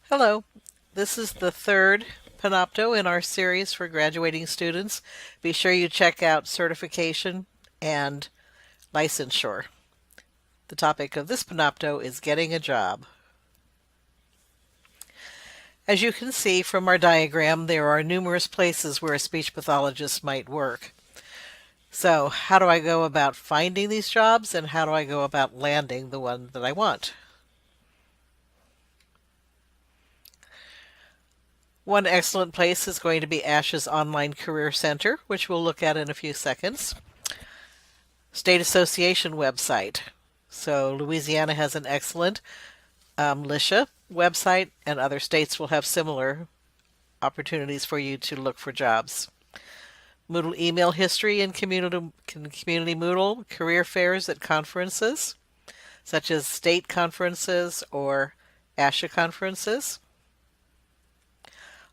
Hello, this is the third Panopto in our series for graduating students. Be sure you check out certification and licensure. The topic of this Panopto is getting a job. As you can see from our diagram, there are numerous places where a speech pathologist might work. So, how do I go about finding these jobs and how do I go about landing the one that I want? One excellent place is going to be ASHA's Online Career Center, which we'll look at in a few seconds. State Association website. So Louisiana has an excellent LISHA website, and other states will have similar opportunities for you to look for jobs. Moodle email history and community Moodle career fairs at conferences, such as state conferences or ASHA conferences.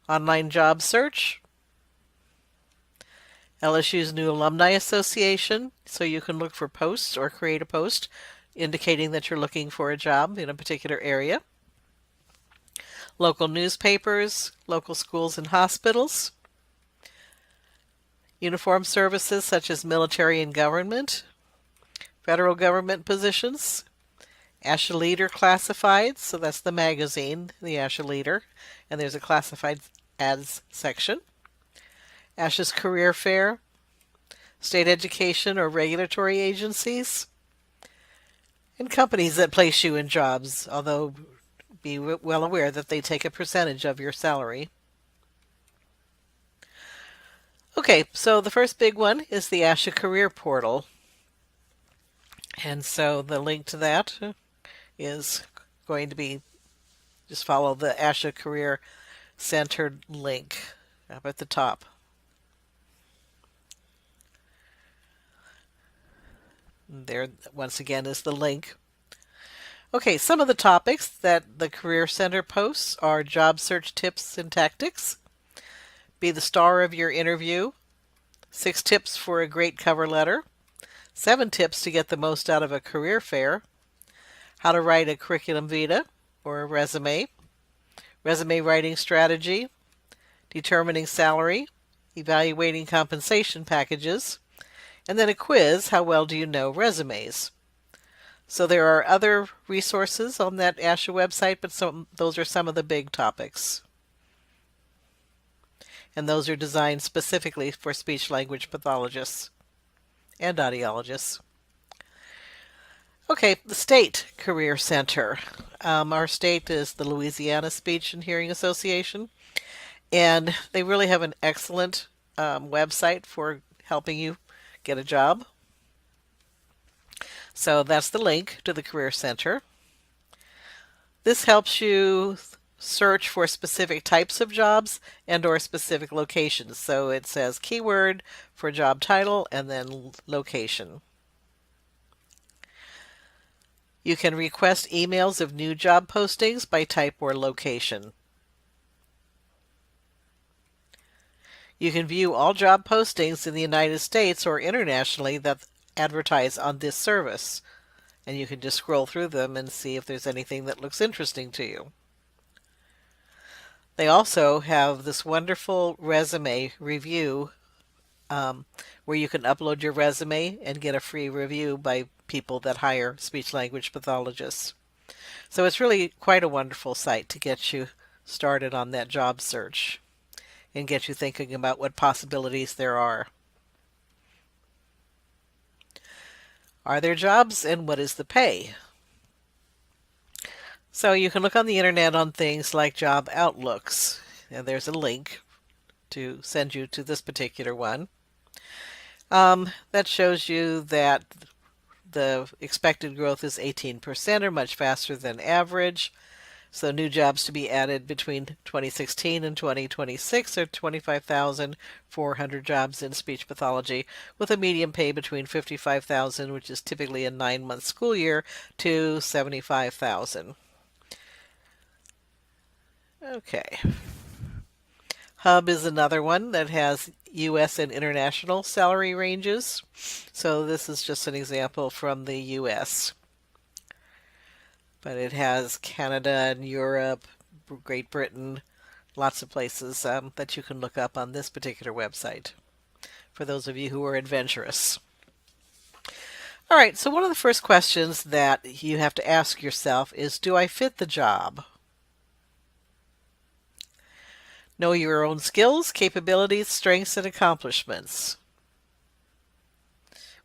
Online job search. LSU's new Alumni Association, so you can look for posts or create a post indicating that you're looking for a job in a particular area. Local newspapers, local schools and hospitals. Uniform services such as military and government. Federal government positions. ASHA Leader Classified, so that's the magazine, the ASHA Leader, and there's a classified ads section. ASHA's Career Fair, state education or regulatory agencies, and companies that place you in jobs, although be well aware that they take a percentage of your salary. Okay, so the first big one is the ASHA Career Portal. And so the link to that is going to be, just follow the ASHA Career Center link up at the top. There, once again, is the link. Okay, some of the topics that the Career Center posts are job search tips and tactics, be the star of your interview, 6 tips for a great cover letter, 7 tips to get the most out of a career fair, how to write a curriculum vitae or a resume writing strategy, determining salary, evaluating compensation packages, and then a quiz, how well do you know resumes? So there are other resources on that ASHA website, but those are some of the big topics. And those are designed specifically for speech language pathologists and audiologists. Okay, the State Career Center. Our state is the Louisiana Speech and Hearing Association, and they really have an excellent website for helping you get a job. So that's the link to the Career Center. This helps you search for specific types of jobs and or specific locations. So it says keyword for job title and then location. You can request emails of new job postings by type or location. You can view all job postings in the United States or internationally that advertise on this service, and you can just scroll through them and see if there's anything that looks interesting to you. They also have this wonderful resume review where you can upload your resume and get a free review by people that hire speech language pathologists. So it's really quite a wonderful site to get you started on that job search and get you thinking about what possibilities there are. Are there jobs and what is the pay? So you can look on the internet on things like job outlooks, and there's a link to send you to this particular one. That shows you that the expected growth is 18% or much faster than average. So new jobs to be added between 2016 and 2026 are 25,400 jobs in speech pathology, with a median pay between 55,000, which is typically a 9-month school year, to 75,000. Okay. Hub is another one that has U.S. and international salary ranges. So this is just an example from the U.S. But it has Canada and Europe, Great Britain, lots of places that you can look up on this particular website for those of you who are adventurous. All right, so one of the first questions that you have to ask yourself is, do I fit the job? Know your own skills, capabilities, strengths, and accomplishments.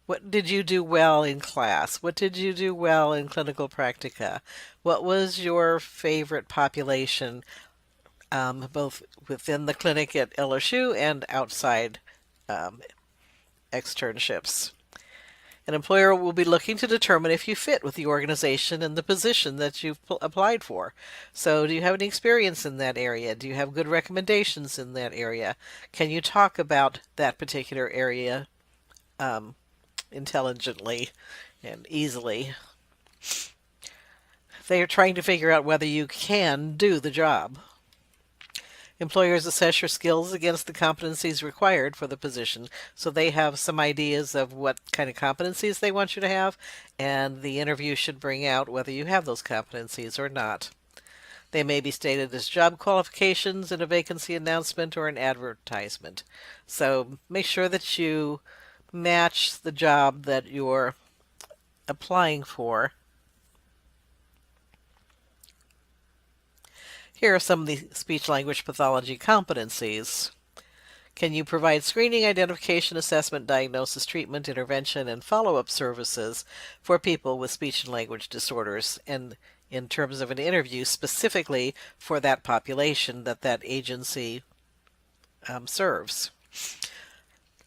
What did you do well in class? What did you do well in clinical practica? What was your favorite population, both within the clinic at LSU and outside um, externships? An employer will be looking to determine if you fit with the organization and the position that you've applied for. So, do you have any experience in that area? Do you have good recommendations in that area? Can you talk about that particular area intelligently and easily? They are trying to figure out whether you can do the job. Employers assess your skills against the competencies required for the position, so they have some ideas of what kind of competencies they want you to have, and the interview should bring out whether you have those competencies or not. They may be stated as job qualifications in a vacancy announcement or an advertisement. So make sure that you match the job that you're applying for. Here are some of the speech-language pathology competencies. Can you provide screening, identification, assessment, diagnosis, treatment, intervention, and follow-up services for people with speech and language disorders, and in terms of an interview specifically for that population that that agency serves?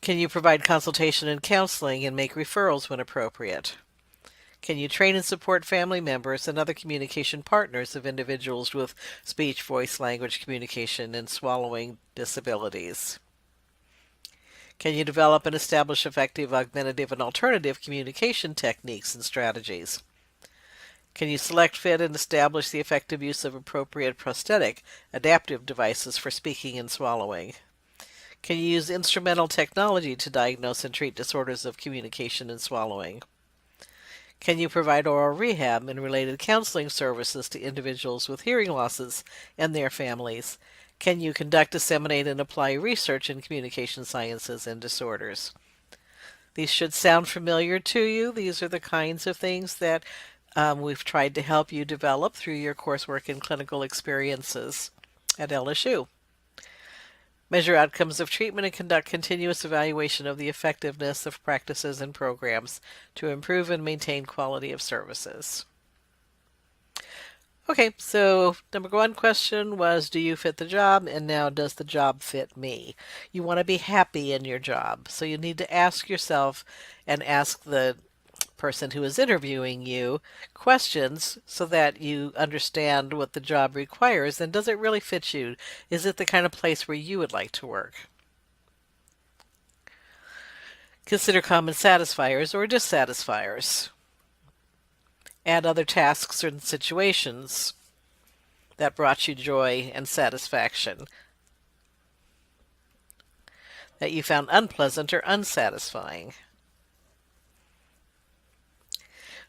Can you provide consultation and counseling and make referrals when appropriate? Can you train and support family members and other communication partners of individuals with speech, voice, language, communication, and swallowing disabilities? Can you develop and establish effective augmentative and alternative communication techniques and strategies? Can you select, fit, and establish the effective use of appropriate prosthetic adaptive devices for speaking and swallowing? Can you use instrumental technology to diagnose and treat disorders of communication and swallowing? Can you provide oral rehab and related counseling services to individuals with hearing losses and their families? Can you conduct, disseminate, and apply research in communication sciences and disorders? These should sound familiar to you. These are the kinds of things that we've tried to help you develop through your coursework and clinical experiences at LSU. Measure outcomes of treatment and conduct continuous evaluation of the effectiveness of practices and programs to improve and maintain quality of services. Okay, so number one question was, do you fit the job? And now, does the job fit me? You want to be happy in your job, so you need to ask yourself and ask the person who is interviewing you questions so that you understand what the job requires, and does it really fit you? Is it the kind of place where you would like to work? Consider common satisfiers or dissatisfiers. Add other tasks and situations that brought you joy and satisfaction that you found unpleasant or unsatisfying.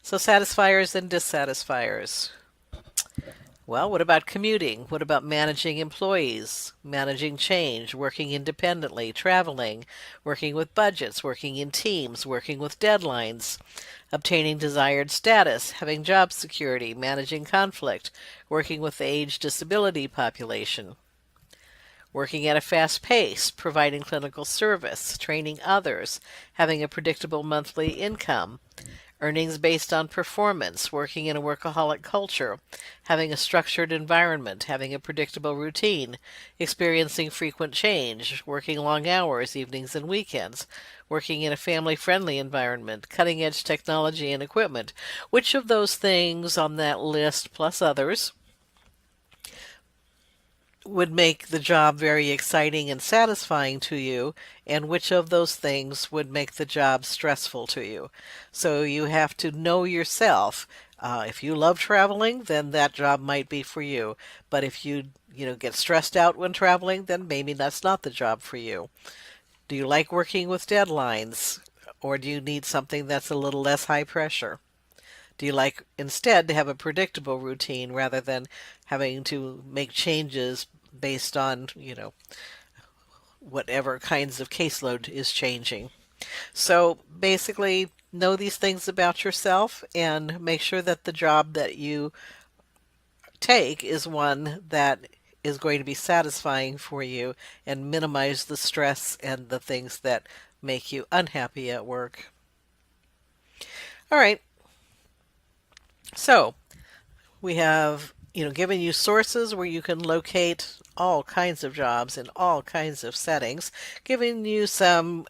So satisfiers and dissatisfiers. Well, what about commuting? What about managing employees, managing change, working independently, traveling, working with budgets, working in teams, working with deadlines, obtaining desired status, having job security, managing conflict, working with the age disability population, working at a fast pace, providing clinical service, training others, having a predictable monthly income, earnings based on performance, working in a workaholic culture, having a structured environment, having a predictable routine, experiencing frequent change, working long hours, evenings and weekends, working in a family-friendly environment, cutting-edge technology and equipment. Which of those things on that list, plus others, would make the job very exciting and satisfying to you, and which of those things would make the job stressful to you? So you have to know yourself. If you love traveling, then that job might be for you. But if you get stressed out when traveling, then maybe that's not the job for you. Do you like working with deadlines, or do you need something that's a little less high pressure? Do you like instead to have a predictable routine rather than having to make changes based on, whatever kinds of caseload is changing? So basically, know these things about yourself and make sure that the job that you take is one that is going to be satisfying for you and minimize the stress and the things that make you unhappy at work. All right. So we have, given you sources where you can locate all kinds of jobs in all kinds of settings, giving you some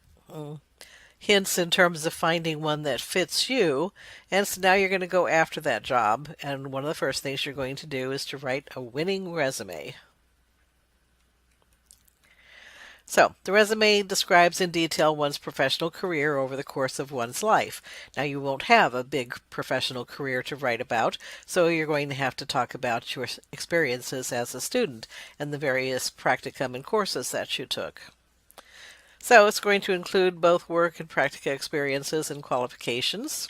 hints in terms of finding one that fits you. And so now you're going to go after that job. And one of the first things you're going to do is to write a winning resume. So, the resume describes in detail one's professional career over the course of one's life. Now, you won't have a big professional career to write about, so you're going to have to talk about your experiences as a student and the various practicum and courses that you took. So, it's going to include both work and practica experiences and qualifications.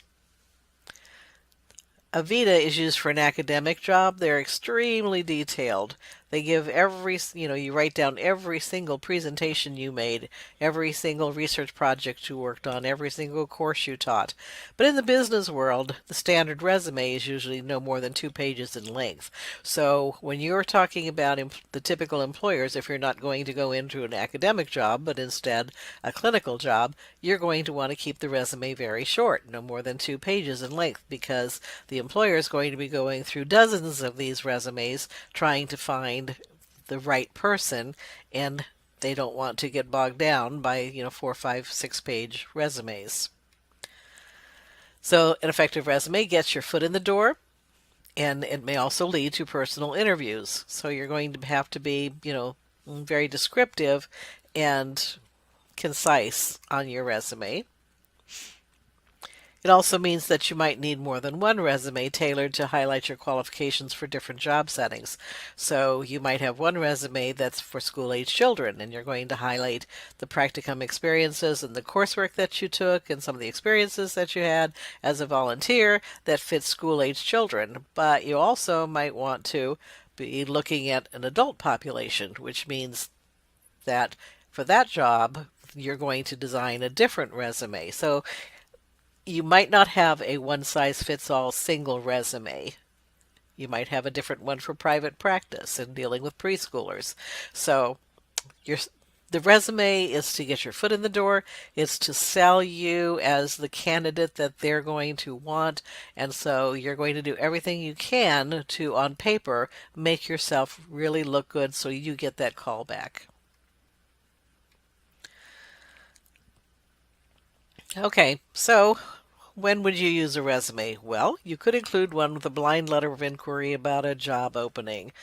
A vita is used for an academic job. They're extremely detailed. They give you write down every single presentation you made, every single research project you worked on, every single course you taught. But in the business world, the standard resume is usually no more than 2 pages in length. So when you're talking about the typical employers, if you're not going to go into an academic job, but instead a clinical job, you're going to want to keep the resume very short, no more than 2 pages in length, because the employer is going to be going through dozens of these resumes trying to find the right person, and they don't want to get bogged down by 4, 5, 6 page resumes. So an effective resume gets your foot in the door, and it may also lead to personal interviews. So you're going to have to be very descriptive and concise on your resume. It also means that you might need more than one resume tailored to highlight your qualifications for different job settings. So you might have one resume that's for school-age children, and you're going to highlight the practicum experiences and the coursework that you took and some of the experiences that you had as a volunteer that fits school-age children. But you also might want to be looking at an adult population, which means that for that job, you're going to design a different resume. So you might not have a one-size-fits-all single resume. You might have a different one for private practice and dealing with preschoolers. So the resume is to get your foot in the door. It's to sell you as the candidate that they're going to want. And so you're going to do everything you can to, on paper, make yourself really look good so you get that call back. Okay, so when would you use a resume? Well, you could include one with a blind letter of inquiry about a job opening.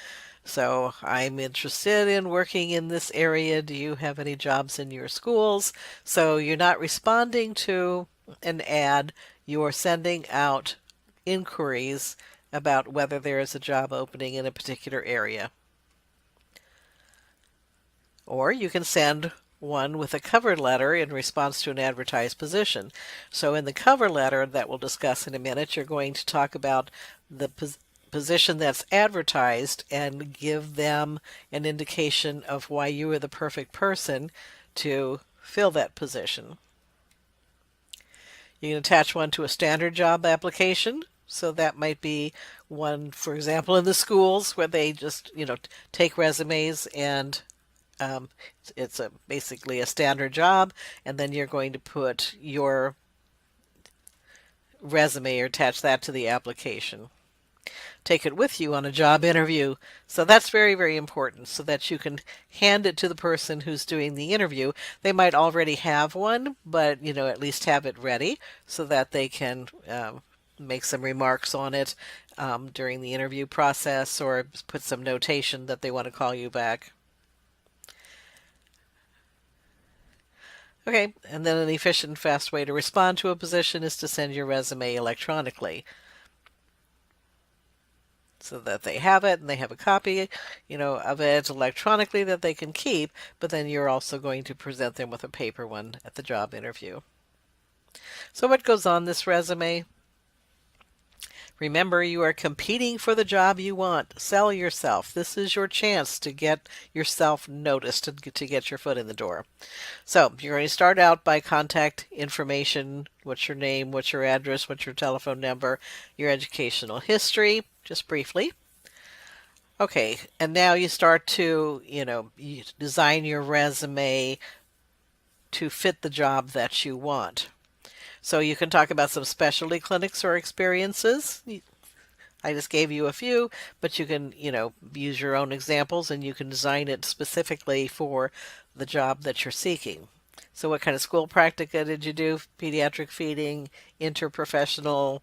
So, I'm interested in working in this area. Do you have any jobs in your schools? So, you're not responding to an ad, you're sending out inquiries about whether there is a job opening in a particular area. Or you can send one with a cover letter in response to an advertised position. So in the cover letter that we'll discuss in a minute, you're going to talk about the position that's advertised and give them an indication of why you are the perfect person to fill that position. You can attach one to a standard job application. So that might be one, for example, in the schools where they just, take resumes and it's basically a standard job, and then you're going to put your resume or attach that to the application. Take it with you on a job interview. So that's very, very important so that you can hand it to the person who's doing the interview. They might already have one, but at least have it ready so that they can make some remarks on it during the interview process or put some notation that they want to call you back. Okay, and then an efficient, fast way to respond to a position is to send your resume electronically so that they have it and they have a copy, of it electronically that they can keep, but then you're also going to present them with a paper one at the job interview. So what goes on this resume? Remember, you are competing for the job you want. Sell yourself. This is your chance to get yourself noticed and to get your foot in the door. So you're going to start out by contact information. What's your name? What's your address? What's your telephone number? Your educational history, just briefly. Okay, and now you start to, you design your resume to fit the job that you want. So you can talk about some specialty clinics or experiences. I just gave you a few, but you can, use your own examples and you can design it specifically for the job that you're seeking. So what kind of school practica did you do? Pediatric feeding, interprofessional,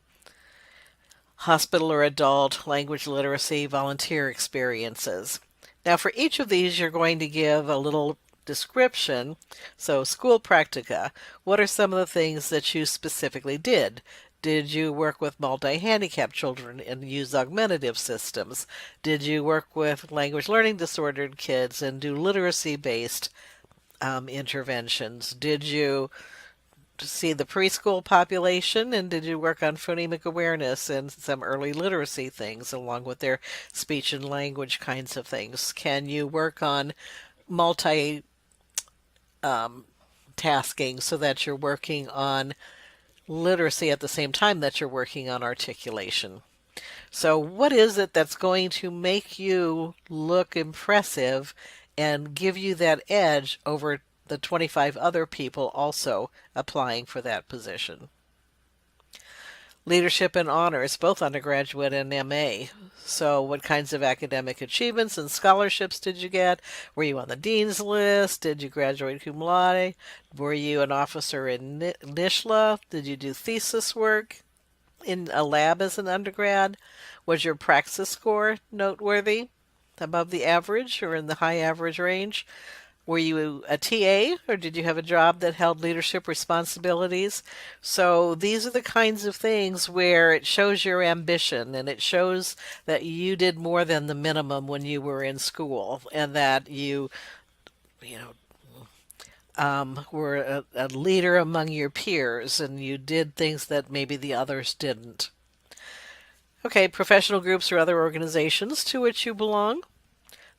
hospital or adult, language literacy, volunteer experiences. Now for each of these, you're going to give a little description. So school practica, what are some of the things that you specifically did? Did you work with multi-handicapped children and use augmentative systems? Did you work with language learning disordered kids and do literacy-based interventions? Did you see the preschool population, and did you work on phonemic awareness and some early literacy things along with their speech and language kinds of things? Can you work on multi tasking so that you're working on literacy at the same time that you're working on articulation? So what is it that's going to make you look impressive and give you that edge over the 25 other people also applying for that position? Leadership and honors, both undergraduate and MA. So what kinds of academic achievements and scholarships did you get? Were you on the dean's list? Did you graduate cum laude? Were you an officer in NISHLA? Did you do thesis work in a lab as an undergrad? Was your praxis score noteworthy, above the average or in the high average range? Were you a TA, or did you have a job that held leadership responsibilities? So these are the kinds of things where it shows your ambition and it shows that you did more than the minimum when you were in school, and that were a leader among your peers and you did things that maybe the others didn't. Okay, professional groups or other organizations to which you belong.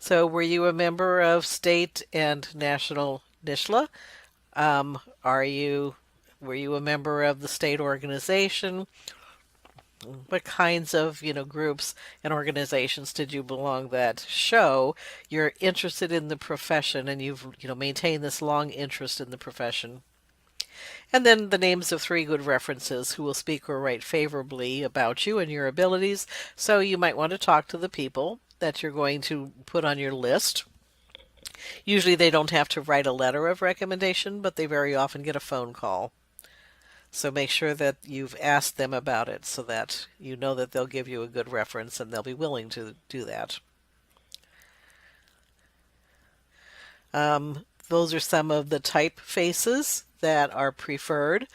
So were you a member of state and national NISHLA? Were you a member of the state organization? What kinds of, groups and organizations did you belong that show you're interested in the profession and you've, maintained this long interest in the profession? And then the names of 3 good references who will speak or write favorably about you and your abilities. So you might want to talk to the people that you're going to put on your list. Usually they don't have to write a letter of recommendation, but they very often get a phone call. So make sure that you've asked them about it so that you know that they'll give you a good reference and they'll be willing to do that. Those are some of the typefaces that are preferred.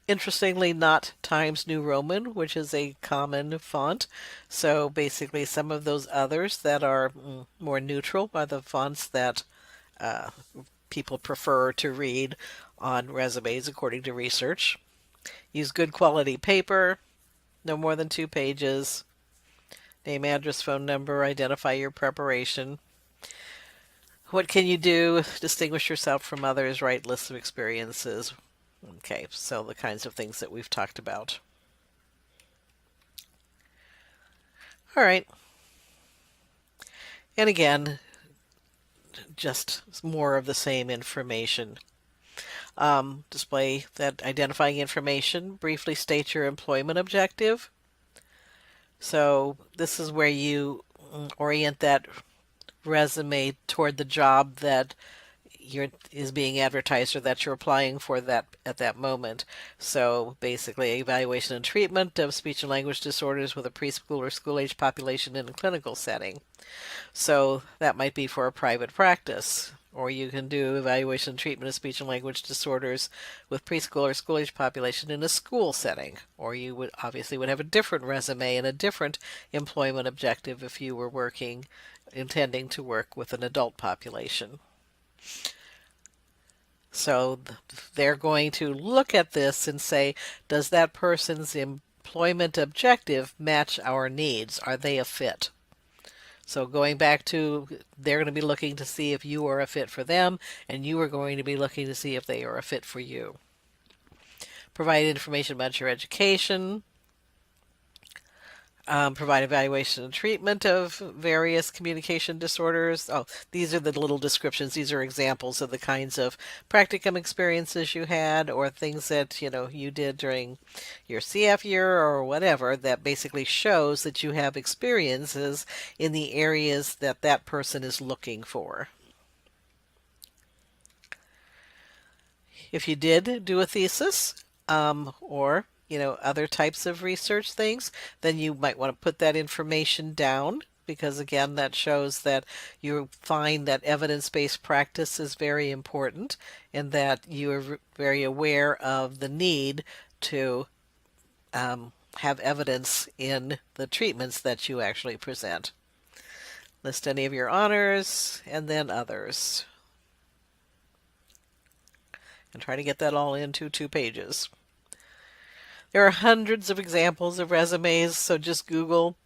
Interestingly, not Times New Roman, which is a common font. So basically some of those others that are more neutral are the fonts that people prefer to read on resumes according to research. Use good quality paper, no more than 2 pages. Name, address, phone number, identify your preparation. What can you do? Distinguish yourself from others, write lists of experiences. Okay, so the kinds of things that we've talked about. All right. And again, just more of the same information. Display that identifying information. Briefly state your employment objective. So this is where you orient that resume toward the job that is being advertised or that you're applying for that at that moment. So basically, evaluation and treatment of speech and language disorders with a preschool or school-age population in a clinical setting. So that might be for a private practice. Or you can do evaluation and treatment of speech and language disorders with preschool or school-age population in a school setting. Or you would obviously have a different resume and a different employment objective if you were intending to work with an adult population. So they're going to look at this and say, does that person's employment objective match our needs? Are they a fit? So going back to, they're going to be looking to see if you are a fit for them, and you are going to be looking to see if they are a fit for you. Provide information about your education. Provide evaluation and treatment of various communication disorders. Oh, these are the little descriptions. These are examples of the kinds of practicum experiences you had, or things that you did during your CF year or whatever, that basically shows that you have experiences in the areas that that person is looking for. If you did do a thesis, or other types of research things, then you might want to put that information down, because again, that shows that you find that evidence-based practice is very important, and that you are very aware of the need to have evidence in the treatments that you actually present. List any of your honors, and then others. And try to get that all into 2 pages. There are hundreds of examples of resumes, so just Google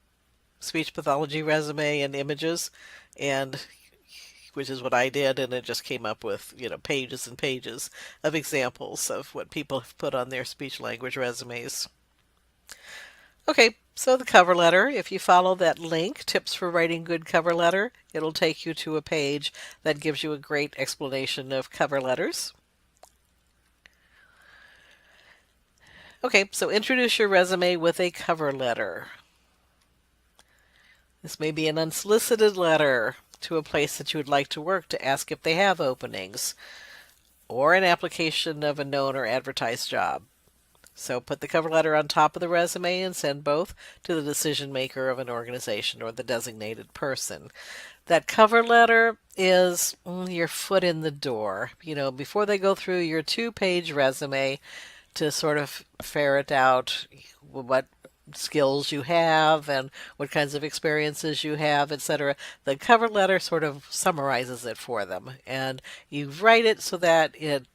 speech pathology resume and images, and which is what I did, and it just came up with, pages and pages of examples of what people have put on their speech language resumes. Okay, so the cover letter, if you follow that link, Tips for Writing Good Cover Letter, it'll take you to a page that gives you a great explanation of cover letters. Okay, so introduce your resume with a cover letter. This may be an unsolicited letter to a place that you would like to work to ask if they have openings, or an application of a known or advertised job. So put the cover letter on top of the resume and send both to the decision maker of an organization or the designated person. That cover letter is your foot in the door. Before they go through your 2-page resume to sort of ferret out what skills you have and what kinds of experiences you have, etc. The cover letter sort of summarizes it for them, and you write it so that it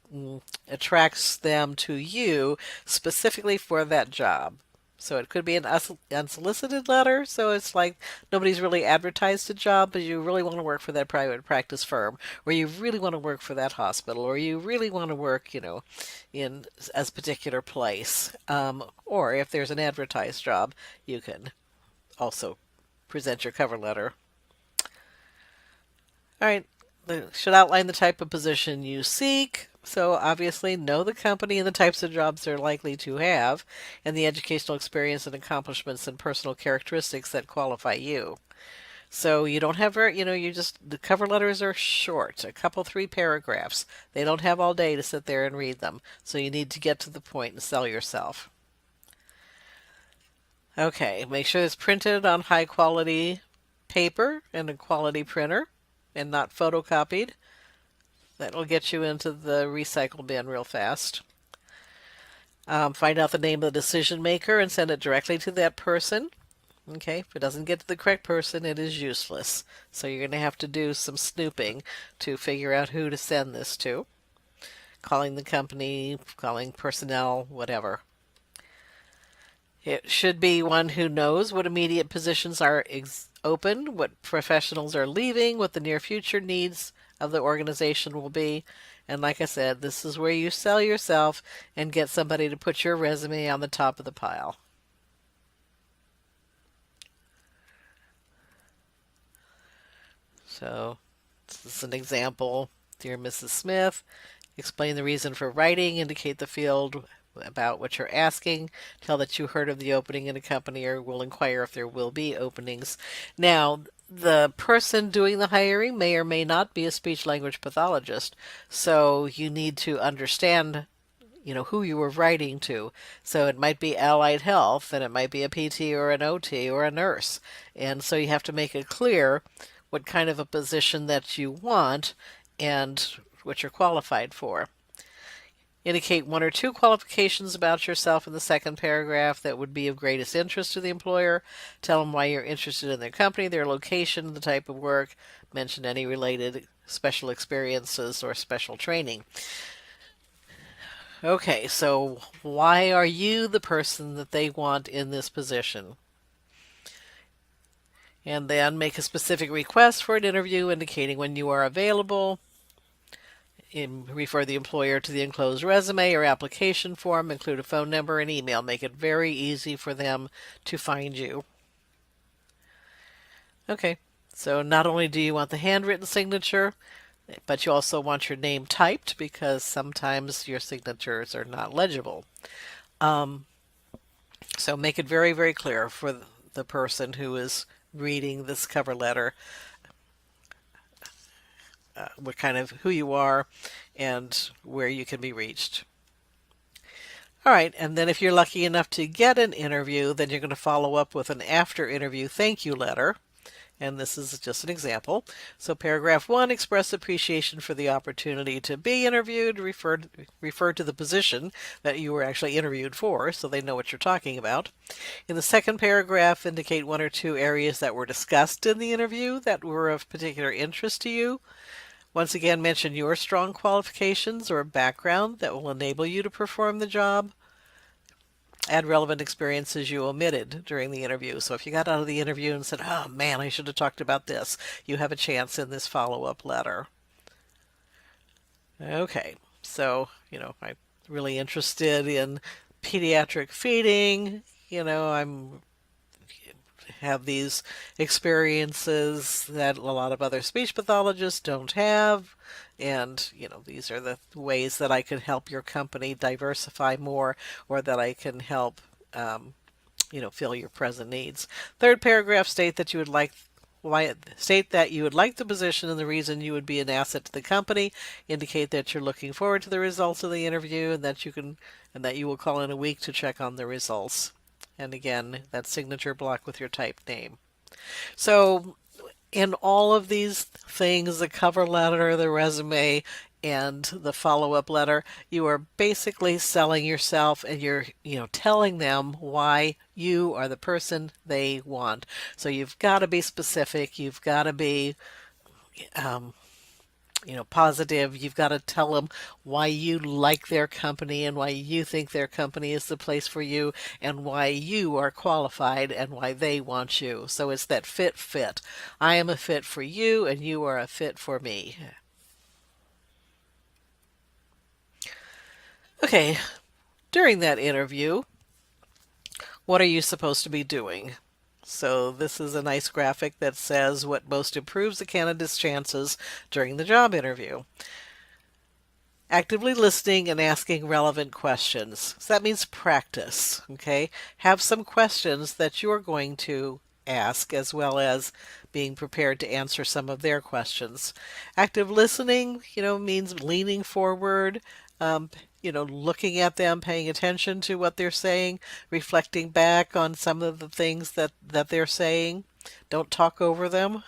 attracts them to you specifically for that job. So it could be an unsolicited letter, so it's like nobody's really advertised a job, but you really want to work for that private practice firm, or you really want to work for that hospital, or you really want to work, in a particular place. Or if there's an advertised job, you can also present your cover letter. All right, should outline the type of position you seek. So obviously know the company and the types of jobs they're likely to have, and the educational experience and accomplishments and personal characteristics that qualify you. So you don't have the cover letters are short, a couple 3 paragraphs. They don't have all day to sit there and read them. So you need to get to the point and sell yourself. Okay, make sure it's printed on high quality paper and a quality printer and not photocopied. That'll get you into the recycle bin real fast. Find out the name of the decision maker and send it directly to that person. Okay, if it doesn't get to the correct person, it is useless. So you're going to have to do some snooping to figure out who to send this to. Calling the company, calling personnel, whatever. It should be one who knows what immediate positions are open, what professionals are leaving, what the near future needs of the organization will be. And like I said, this is where you sell yourself and get somebody to put your resume on the top of the pile. So this is an example. Dear Mrs. Smith, explain the reason for writing, indicate the field about what you're asking, tell that you heard of the opening in a company or will inquire if there will be openings. Now, the person doing the hiring may or may not be a speech language pathologist, so you need to understand who you were writing to. So it might be allied health, and it might be a PT or an OT or a nurse. And so you have to make it clear what kind of a position that you want and what you're qualified for. Indicate 1 or 2 qualifications about yourself in the second paragraph that would be of greatest interest to the employer. Tell them why you're interested in their company, their location, the type of work. Mention any related special experiences or special training. Okay, so why are you the person that they want in this position? And then make a specific request for an interview indicating when you are available. Refer the employer to the enclosed resume or application form. Include a phone number and email. Make it very easy for them to find you. Okay, so not only do you want the handwritten signature, but you also want your name typed because sometimes your signatures are not legible. Um, so make it very, very clear for the person who is reading this cover letter what kind of who you are and where you can be reached. All right, and then if you're lucky enough to get an interview, then you're going to follow up with an after interview thank you letter. And this is just an example. So paragraph 1, express appreciation for the opportunity to be interviewed, refer to the position that you were actually interviewed for so they know what you're talking about. In the second paragraph, indicate 1 or 2 areas that were discussed in the interview that were of particular interest to you. Once again, mention your strong qualifications or background that will enable you to perform the job. Add relevant experiences you omitted during the interview. So if you got out of the interview and said, oh man, I should have talked about this, you have a chance in this follow-up letter. Okay, so, I'm really interested in pediatric feeding. I'm have these experiences that a lot of other speech pathologists don't have. And, these are the ways that I can help your company diversify more or that I can help, fill your present needs. Third paragraph, state that you would like the position and the reason you would be an asset to the company. Indicate that you're looking forward to the results of the interview and that you will call in a week to check on the results. And again, that signature block with your typed name. So in all of these things, the cover letter, the resume, and the follow-up letter, you are basically selling yourself and you're, telling them why you are the person they want. So you've got to be specific. You've got to be positive. You've got to tell them why you like their company and why you think their company is the place for you and why you are qualified and why they want you. So it's that fit. I am a fit for you and you are a fit for me. Okay, during that interview, what are you supposed to be doing? So this is a nice graphic that says what most improves a candidate's chances during the job interview. Actively listening and asking relevant questions. So that means practice, okay? Have some questions that you're going to ask as well as being prepared to answer some of their questions. Active listening, means leaning forward, looking at them, paying attention to what they're saying, reflecting back on some of the things that they're saying. Don't talk over them.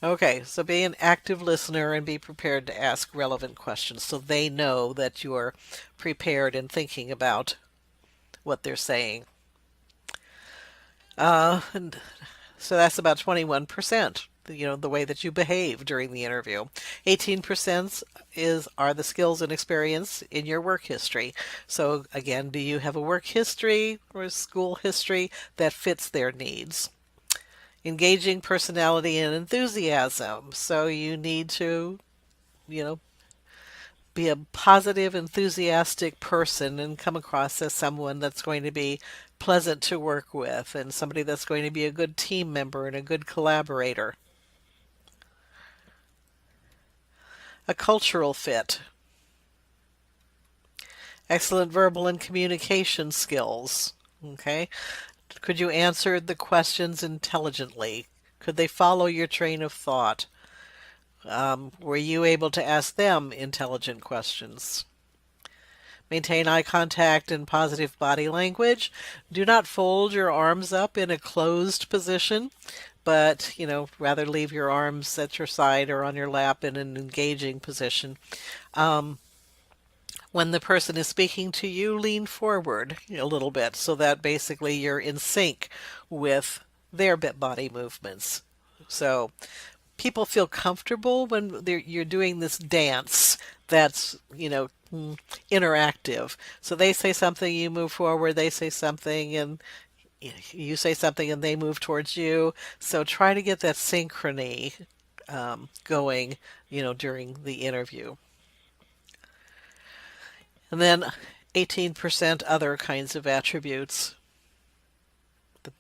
Okay, so be an active listener and be prepared to ask relevant questions so they know that you are prepared and thinking about what they're saying. And so that's about 21%, the way that you behave during the interview. 18% are the skills and experience in your work history. So again, do you have a work history or a school history that fits their needs? Engaging personality and enthusiasm. So you need to, be a positive, enthusiastic person and come across as someone that's going to be pleasant to work with and somebody that's going to be a good team member and a good collaborator. A cultural fit. Excellent verbal and communication skills. Okay. Could you answer the questions intelligently? Could they follow your train of thought? Were you able to ask them intelligent questions? Maintain eye contact and positive body language. Do not fold your arms up in a closed position, but, rather leave your arms at your side or on your lap in an engaging position. When the person is speaking to you, lean forward a little bit so that basically you're in sync with their body movements. So people feel comfortable when you're doing this dance that's, interactive. So they say something, you move forward, they say something, and you say something and they move towards you. So try to get that synchrony going, during the interview. And then 18% other kinds of attributes.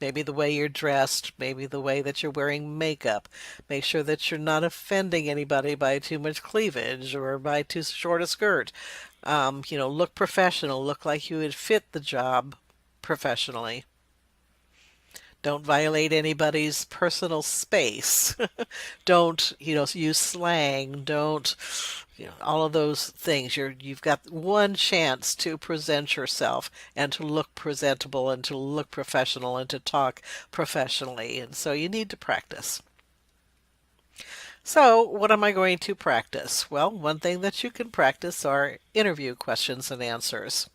Maybe the way you're dressed, maybe the way that you're wearing makeup. Make sure that you're not offending anybody by too much cleavage or by too short a skirt. Look professional, look like you would fit the job professionally. Don't violate anybody's personal space. Don't, use slang. Don't, all of those things. You've got one chance to present yourself and to look presentable and to look professional and to talk professionally. And so you need to practice. So, what am I going to practice? Well, one thing that you can practice are interview questions and answers.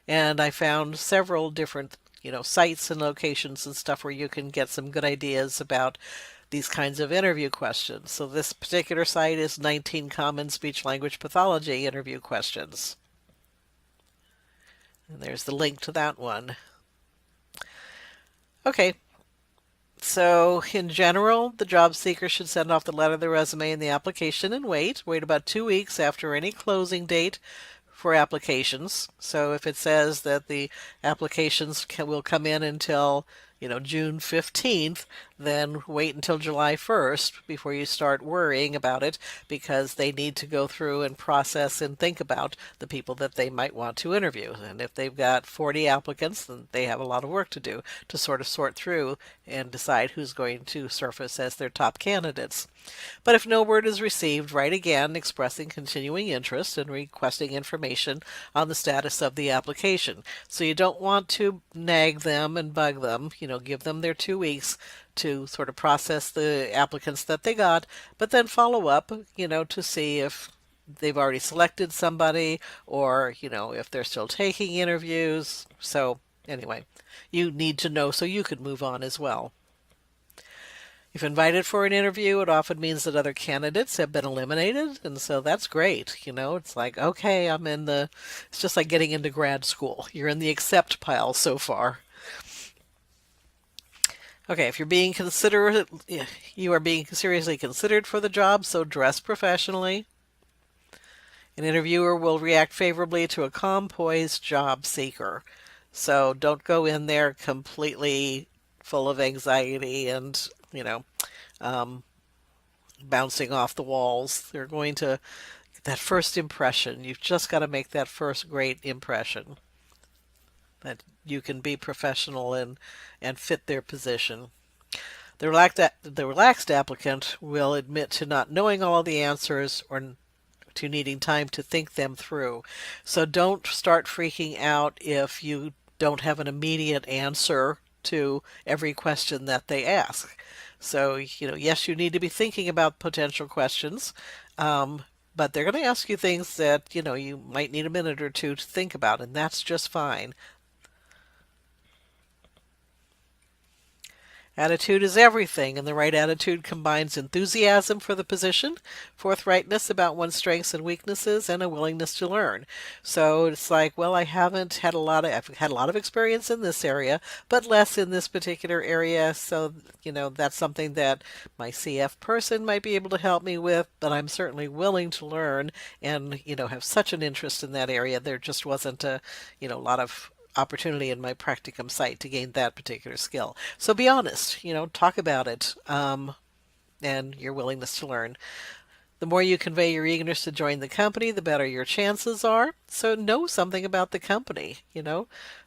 And I found several different, sites and locations and stuff where you can get some good ideas about these kinds of interview questions. So this particular site is 19 Common Speech Language Pathology interview questions. And there's the link to that one. Okay, so in general, the job seeker should send off the letter, the resume, and the application and wait. Wait about 2 weeks after any closing date for applications. So if it says that the applications will come in until, June 15th, then wait until July 1st before you start worrying about it, because they need to go through and process and think about the people that they might want to interview. And if they've got 40 applicants, then they have a lot of work to do to sort of sort through and decide who's going to surface as their top candidates. But if no word is received, write again expressing continuing interest and requesting information on the status of the application. So you don't want to nag them and bug them, give them their 2 weeks to sort of process the applicants that they got, but then follow up, to see if they've already selected somebody or, if they're still taking interviews. So anyway, you need to know so you can move on as well. If invited for an interview, it often means that other candidates have been eliminated, and so that's great. It's like, okay, it's just like getting into grad school. You're in the accept pile so far. Okay, if you are being seriously considered for the job, so dress professionally. An interviewer will react favorably to a calm, poised job seeker. So don't go in there completely full of anxiety and, bouncing off the walls. They're going to, that first impression, you've just got to make that first great impression that you can be professional and fit their position. The relaxed applicant will admit to not knowing all the answers or to needing time to think them through. So don't start freaking out if you don't have an immediate answer to every question that they ask. So, yes, you need to be thinking about potential questions, but they're going to ask you things that, you might need a minute or two to think about, and that's just fine. Attitude is everything, and the right attitude combines enthusiasm for the position, forthrightness about one's strengths and weaknesses, and a willingness to learn. So it's like, well, I've had a lot of experience in this area, but less in this particular area. So, that's something that my CF person might be able to help me with, but I'm certainly willing to learn and, have such an interest in that area. There just wasn't a lot of opportunity in my practicum site to gain that particular skill. So be honest, talk about it, and your willingness to learn. The more you convey your eagerness to join the company, the better your chances are. So know something about the company,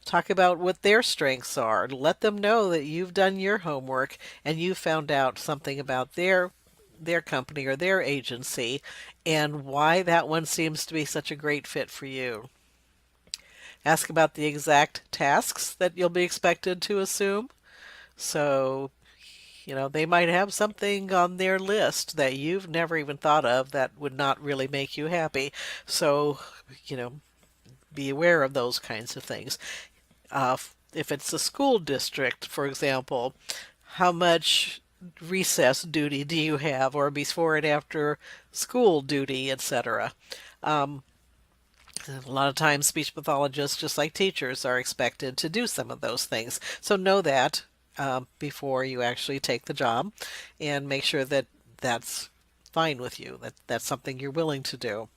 talk about what their strengths are. Let them know that you've done your homework and you found out something about their company or their agency and why that one seems to be such a great fit for you. Ask about the exact tasks that you'll be expected to assume. So, they might have something on their list that you've never even thought of that would not really make you happy. So, be aware of those kinds of things. If it's a school district, for example, how much recess duty do you have, or before and after school duty, etc. A lot of times, speech pathologists, just like teachers, are expected to do some of those things. So know that before you actually take the job, and make sure that that's fine with you, that that's something you're willing to do.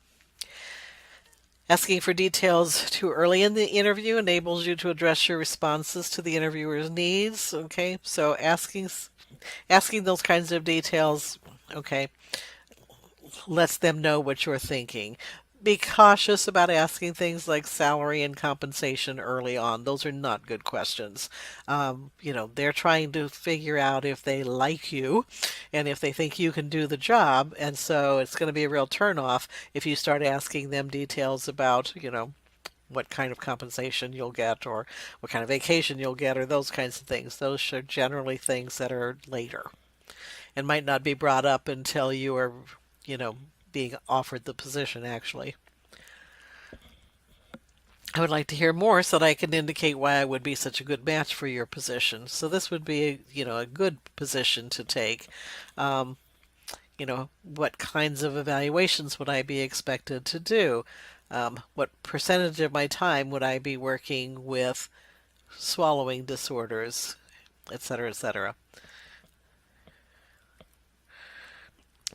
Asking for details too early in the interview enables you to address your responses to the interviewer's needs. Okay, so asking those kinds of details, okay, lets them know what you're thinking. Be cautious about asking things like salary and compensation early on. Those are not good questions. They're trying to figure out if they like you and if they think you can do the job. And so it's going to be a real turnoff if you start asking them details about, what kind of compensation you'll get or what kind of vacation you'll get or those kinds of things. Those are generally things that are later and might not be brought up until you are, you know, being offered the position actually. I would like to hear more so that I can indicate why I would be such a good match for your position. So this would be, a good position to take. Um, what kinds of evaluations would I be expected to do? What percentage of my time would I be working with swallowing disorders, et cetera, et cetera.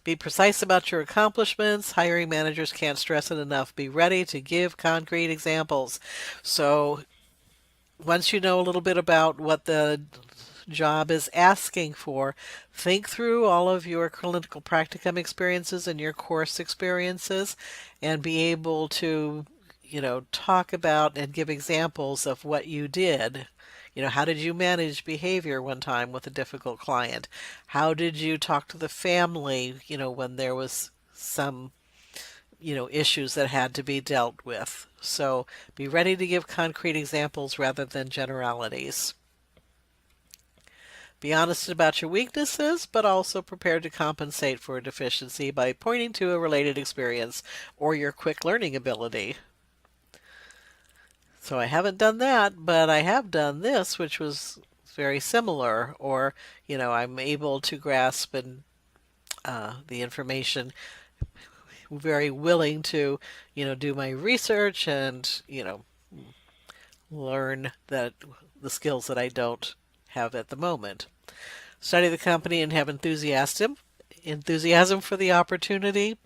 Be precise about your accomplishments. Hiring managers can't stress it enough. Be ready to give concrete examples. So once you know a little bit about what the job is asking for, think through all of your clinical practicum experiences and your course experiences and be able to, talk about and give examples of what you did. How did you manage behavior one time with a difficult client? How did you talk to the family, when there was some, issues that had to be dealt with? So be ready to give concrete examples rather than generalities. Be honest about your weaknesses, but also prepared to compensate for a deficiency by pointing to a related experience or your quick learning ability. So I haven't done that, but I have done this, which was very similar, or, I'm able to grasp and the information, very willing to, do my research and, learn that the skills that I don't have at the moment. Study the company and have enthusiasm for the opportunity.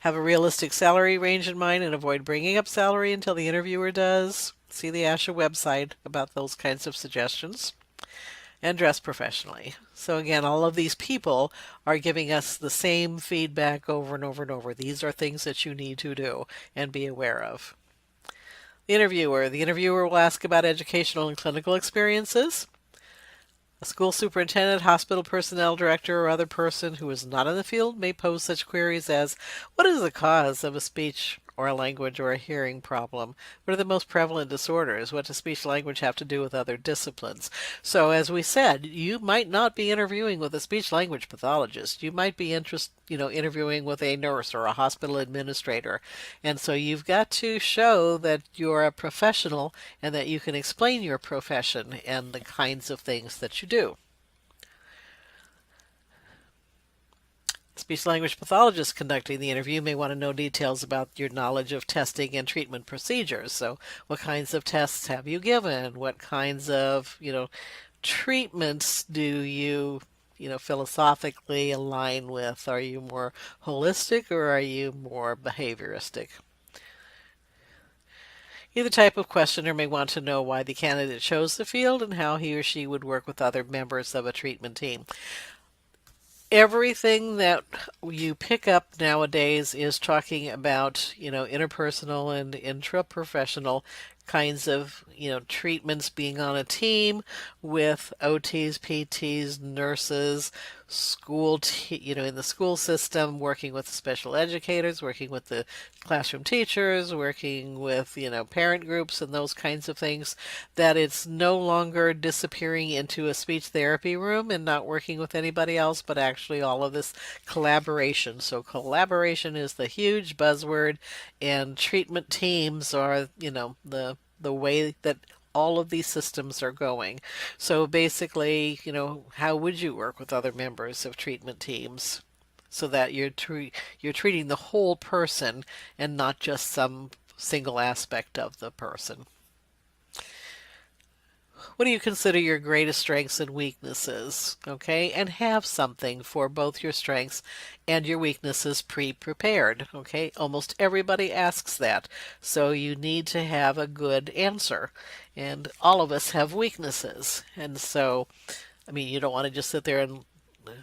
Have a realistic salary range in mind and avoid bringing up salary until the interviewer does. See the ASHA website about those kinds of suggestions. And dress professionally. So again, all of these people are giving us the same feedback over and over and over. These are things that you need to do and be aware of. The interviewer will ask about educational and clinical experiences. A school superintendent, hospital personnel director, or other person who is not in the field may pose such queries as, what is the cause of a speech or a language or a hearing problem? What are the most prevalent disorders? What does speech language have to do with other disciplines? So as we said, you might not be interviewing with a speech language pathologist. You might be interviewing with a nurse or a hospital administrator. And so you've got to show that you're a professional and that you can explain your profession and the kinds of things that you do. Speech language pathologist conducting the interview may want to know details about your knowledge of testing and treatment procedures. So what kinds of tests have you given? What kinds of, treatments do you, philosophically align with? Are you more holistic or are you more behavioristic? Either type of questioner may want to know why the candidate chose the field and how he or she would work with other members of a treatment team. Everything that you pick up nowadays is talking about, interpersonal and intraprofessional kinds of, treatments, being on a team with OTs, PTs, nurses, in the school system, working with special educators, working with the classroom teachers, working with, parent groups and those kinds of things, that it's no longer disappearing into a speech therapy room and not working with anybody else, but actually all of this collaboration. So collaboration is the huge buzzword, and treatment teams are, the way that all of these systems are going. So basically, how would you work with other members of treatment teams so that you're treating the whole person and not just some single aspect of the person. What do you consider your greatest strengths and weaknesses? Okay, and have something for both your strengths and your weaknesses pre-prepared. Okay, almost everybody asks that, so you need to have a good answer. And all of us have weaknesses, and so I mean, you don't want to just sit there and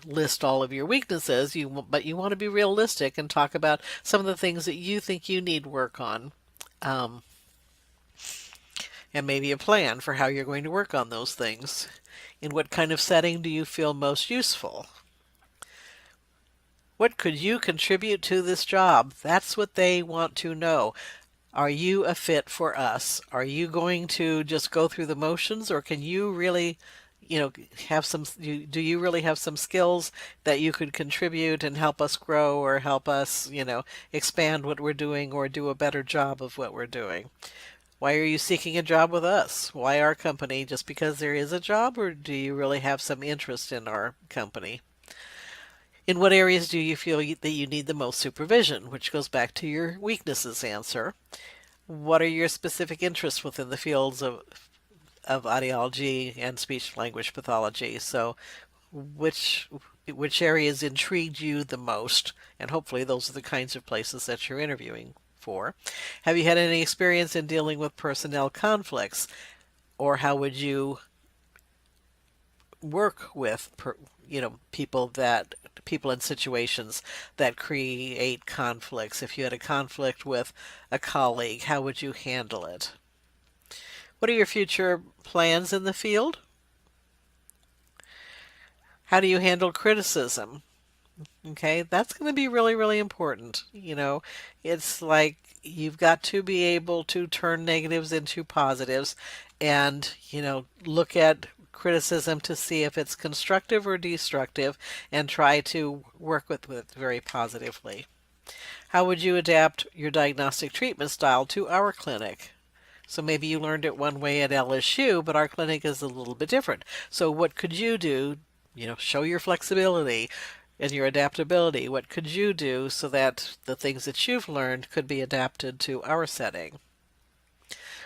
list all of your weaknesses. But you want to be realistic and talk about some of the things that you think you need work on. Um, and maybe a plan for how you're going to work on those things. In what kind of setting do you feel most useful? What could you contribute to this job? That's what they want to know. Are you a fit for us? Are you going to just go through the motions, or can you really, have do you really have some skills that you could contribute and help us grow, or help us, expand what we're doing, or do a better job of what we're doing? Why are you seeking a job with us? Why our company? Just because there is a job, or do you really have some interest in our company? In what areas do you feel that you need the most supervision, which goes back to your weaknesses answer? What are your specific interests within the fields of audiology and speech language pathology? So which areas intrigued you the most? And hopefully those are the kinds of places that you're interviewing for. Have you had any experience in dealing with personnel conflicts? Or how would you work with people in situations that create conflicts? If you had a conflict with a colleague, how would you handle it? What are your future plans in the field? How do you handle criticism? Okay, that's going to be really, really important. It's like you've got to be able to turn negatives into positives and, look at criticism to see if it's constructive or destructive and try to work with it very positively. How would you adapt your diagnostic treatment style to our clinic? So maybe you learned it one way at LSU, but our clinic is a little bit different. So what could you do? Show your flexibility and your adaptability. What could you do so that the things that you've learned could be adapted to our setting?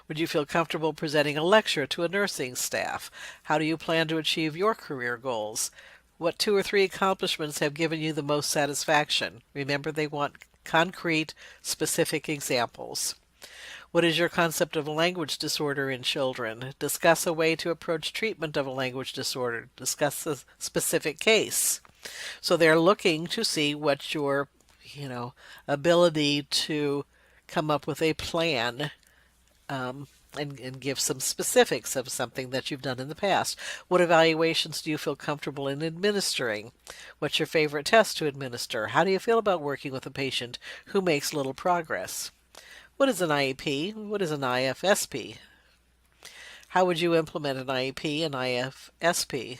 Would you feel comfortable presenting a lecture to a nursing staff? How do you plan to achieve your career goals? What 2 or 3 accomplishments have given you the most satisfaction? Remember, they want concrete, specific examples. What is your concept of a language disorder in children? Discuss a way to approach treatment of a language disorder. Discuss a specific case. So they're looking to see what your, ability to come up with a plan, and give some specifics of something that you've done in the past. What evaluations do you feel comfortable in administering? What's your favorite test to administer? How do you feel about working with a patient who makes little progress? What is an IEP? What is an IFSP? How would you implement an IEP and IFSP?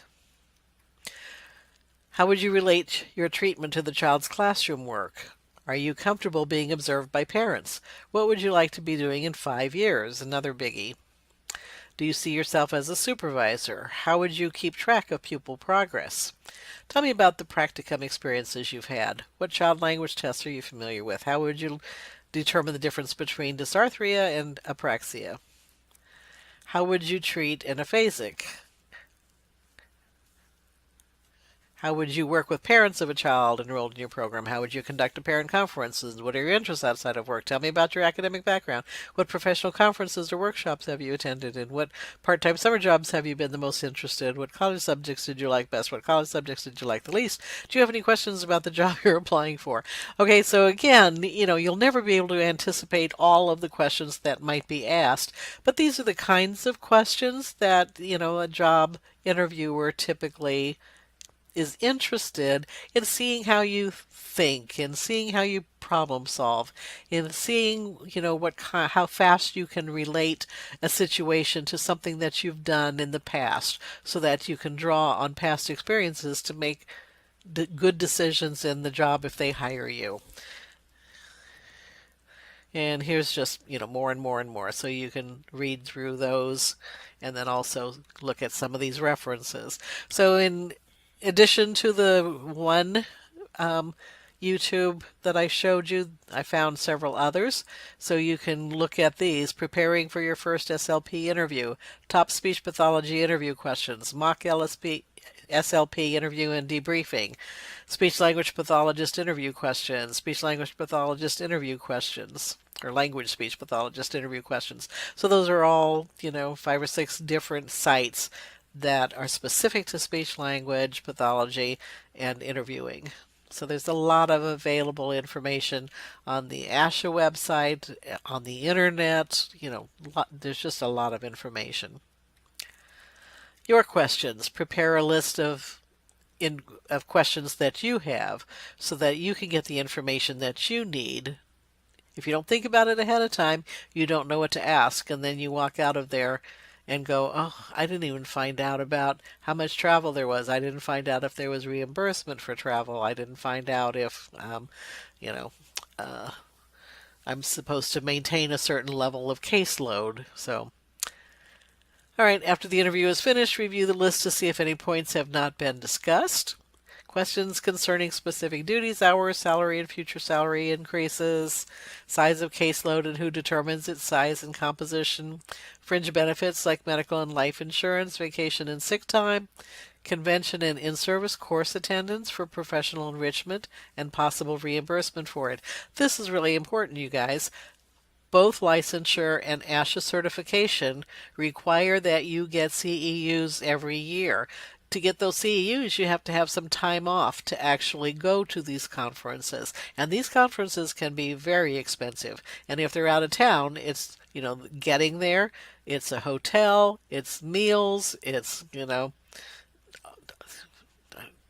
How would you relate your treatment to the child's classroom work? Are you comfortable being observed by parents? What would you like to be doing in 5 years? Another biggie. Do you see yourself as a supervisor? How would you keep track of pupil progress? Tell me about the practicum experiences you've had. What child language tests are you familiar with? How would you determine the difference between dysarthria and apraxia? How would you treat an aphasic? How would you work with parents of a child enrolled in your program? How would you conduct a parent conferences? What are your interests outside of work? Tell me about your academic background. What professional conferences or workshops have you attended? And what part-time summer jobs have you been the most interested in? What college subjects did you like best? What college subjects did you like the least? Do you have any questions about the job you're applying for? Okay, so again, you'll never be able to anticipate all of the questions that might be asked, but these are the kinds of questions that, a job interviewer typically is interested in seeing how you think, and seeing how you problem solve, in seeing, how fast you can relate a situation to something that you've done in the past, so that you can draw on past experiences to make good decisions in the job if they hire you. And here's just, more and more and more. So you can read through those and then also look at some of these references. So in addition to the one YouTube that I showed you, I found several others, so you can look at these. Preparing for your first SLP interview, top speech pathology interview questions, mock LSP, SLP interview and debriefing, speech language pathologist interview questions, speech language pathologist interview questions, or language speech pathologist interview questions. So those are all, 5 or 6 different sites that are specific to speech language pathology and interviewing. So there's a lot of available information on the ASHA website, on the internet, there's just a lot of information. Your questions. Prepare a list of questions that you have so that you can get the information that you need. If you don't think about it ahead of time, you don't know what to ask, and then you walk out of there and go, oh, I didn't even find out about how much travel there was. I didn't find out if there was reimbursement for travel. I didn't find out if, you know, I'm supposed to maintain a certain level of caseload. So, all right, after the interview is finished, review the list to see if any points have not been discussed. Questions concerning specific duties, hours, salary, and future salary increases, size of caseload and who determines its size and composition, fringe benefits like medical and life insurance, vacation and sick time, convention and in-service course attendance for professional enrichment, and possible reimbursement for it. This is really important, you guys. Both licensure and ASHA certification require that you get CEUs every year. To get those CEUs, you have to have some time off to actually go to these conferences. And these conferences can be very expensive. And if they're out of town, it's, getting there, it's a hotel, it's meals, it's,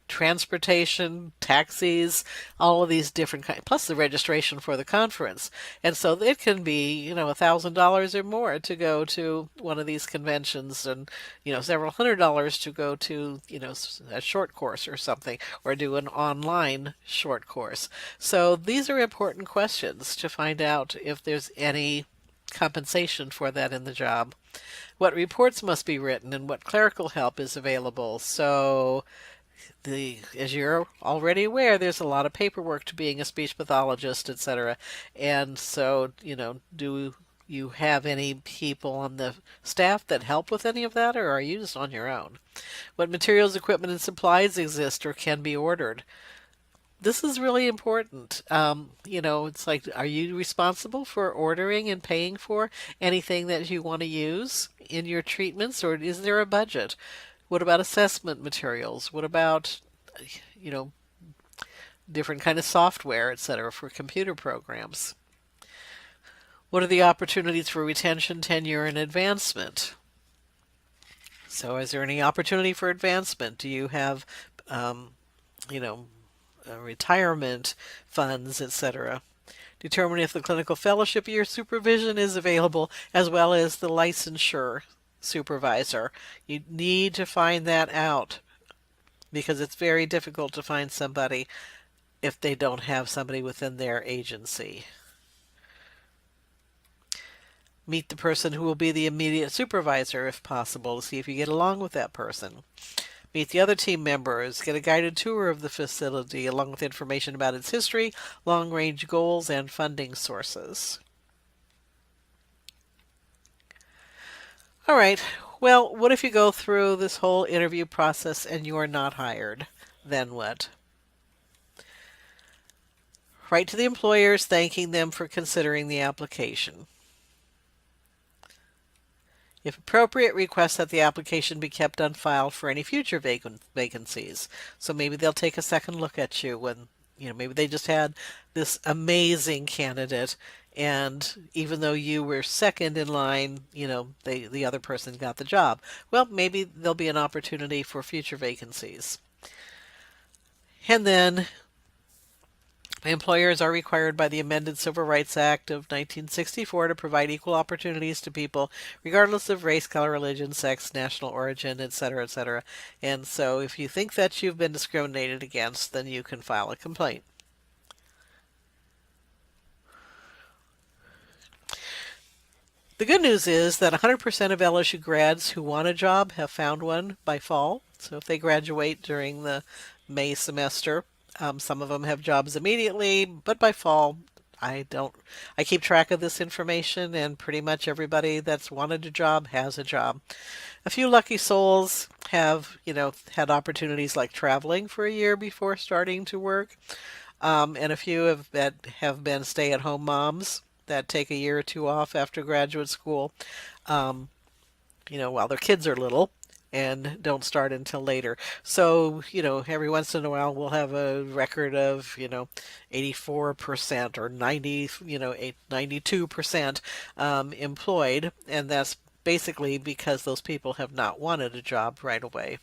transportation, taxis, all of these different kinds, plus the registration for the conference. And so it can be, $1,000 or more to go to one of these conventions, and, several $100s to go to, a short course or something, or do an online short course. So these are important questions to find out if there's any compensation for that in the job. What reports must be written and what clerical help is available. So as you're already aware, there's a lot of paperwork to being a speech pathologist, etc. And so, do you have any people on the staff that help with any of that, or are you just on your own? What materials, equipment, and supplies exist or can be ordered? This is really important. It's like, are you responsible for ordering and paying for anything that you want to use in your treatments, or is there a budget? What about assessment materials? What about, different kind of software, etc., for computer programs? What are the opportunities for retention, tenure, and advancement? So is there any opportunity for advancement? Do you have, retirement funds, etc.? Determine if the clinical fellowship year supervision is available, as well as the licensure supervisor. You need to find that out, because it's very difficult to find somebody if they don't have somebody within their agency. Meet the person who will be the immediate supervisor if possible, to see if you get along with that person. Meet the other team members. Get a guided tour of the facility along with information about its history, long-range goals, and funding sources. All right. Well, what if you go through this whole interview process and you are not hired? Then what? Write to the employers thanking them for considering the application. If appropriate, request that the application be kept on file for any future vacancies. So maybe they'll take a second look at you when, maybe they just had this amazing candidate, and even though you were second in line, the other person got the job. Well, maybe there'll be an opportunity for future vacancies. And then employers are required by the amended Civil Rights Act of 1964 to provide equal opportunities to people regardless of race, color, religion, sex, national origin, etc., etc. And so if you think that you've been discriminated against, then you can file a complaint. The good news is that 100% of LSU grads who want a job have found one by fall. So if they graduate during the May semester, Some of them have jobs immediately, but by fall, I don't. I keep track of this information, and pretty much everybody that's wanted a job has a job. A few lucky souls have, had opportunities like traveling for a year before starting to work, and a few have been stay-at-home moms that take a year or two off after graduate school, um, while their kids are little and don't start until later. So, every once in a while we'll have a record of, 84% or 90, 92% employed. And that's basically because those people have not wanted a job right away.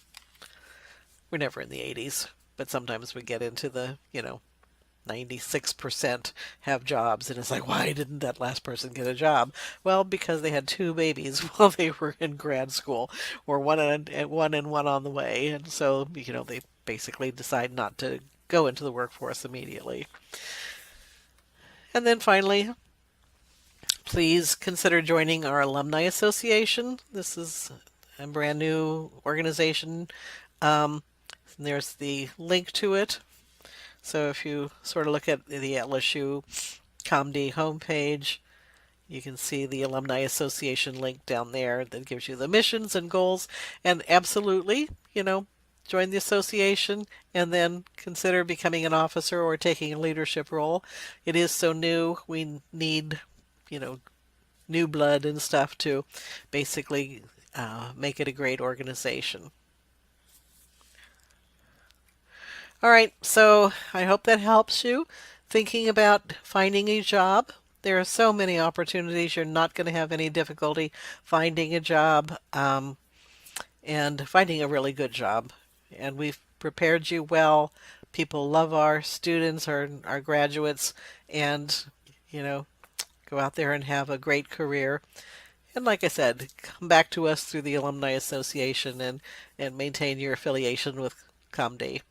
We're never in the 80s, but sometimes we get into the, 96% have jobs, and it's like, why didn't that last person get a job? Well, because they had two babies while they were in grad school, or one on the way, and so they basically decide not to go into the workforce immediately. And then finally, please consider joining our alumni association. This is a brand new organization. And there's the link to it. So if you sort of look at the LSU COMD homepage, you can see the Alumni Association link down there that gives you the missions and goals. And absolutely, join the association and then consider becoming an officer or taking a leadership role. It is so new. We need, new blood and stuff to basically make it a great organization. All right, so I hope that helps you thinking about finding a job. There are so many opportunities. You're not going to have any difficulty finding a job and finding a really good job. And we've prepared you well. People love our students, our graduates, and, go out there and have a great career. And like I said, come back to us through the Alumni Association and maintain your affiliation with COMD.